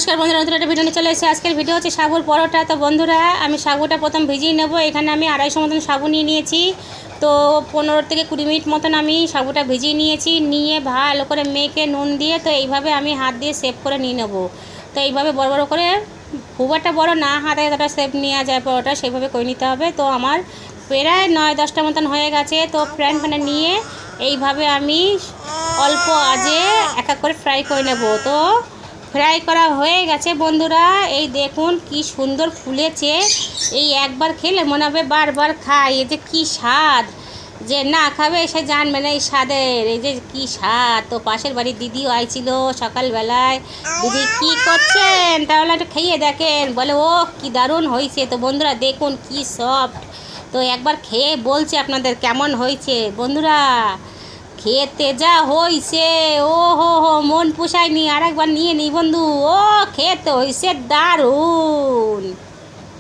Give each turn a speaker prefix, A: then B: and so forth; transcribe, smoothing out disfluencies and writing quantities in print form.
A: নমস্কার বন্ধুরা, নতুন একটা ভিডিও নিয়ে চলে এসেছি। আজকের ভিডিও হচ্ছে সাবুর পরোটা। তো বন্ধুরা, আমি সাবুটা প্রথম ভিজিয়ে নেব। এখানে আমি 250 মতন সাবু নিয়ে নিয়েছি। তো 15 থেকে 20 মিনিট মতন আমি সাবুটা ভিজিয়ে নিয়েছি। নিয়ে ভালো করে মেখে নুন দিয়ে তো এইভাবে আমি হাত দিয়ে সেভ করে নিয়ে নেব। তো এইভাবে বড় বড় করে, খুব একটা বড় না, হাতে যতটা সেভ নেওয়া যায় পরোটা সেইভাবে করে নিতে হবে। তো আমার প্রায় 9-10টা মতন হয়ে গেছে। তো ফ্রাই প্যানে নিয়ে এইভাবে আমি অল্প আঁচে এক এক করে ফ্রাই করে নেব। তো ফ্রাই করা হয়ে গেছে বন্ধুরা, এই দেখুন কি সুন্দর ফুলেছে। এই একবার খেলে মনে হবে বারবার খাই। এই যে কী স্বাদ, যে না খাবে সে জানবে না এই স্বাদের, এই যে কী স্বাদ। তো পাশের বাড়ির দিদিও আইছিল সকালবেলায়। দিদি কী করছেন, তাহলে একটু খেয়ে দেখেন, বলে ও কি দারুণ হয়েছে। তো বন্ধুরা দেখুন কি সফট। তো একবার খেয়ে বলছে আপনাদের কেমন হয়েছে বন্ধুরা। খেতে যা হইছে, ও হো মন পোষায়নি, আর একবার নিয়ে নিই বন্ধু। ও খেতে হইছে দারুণ।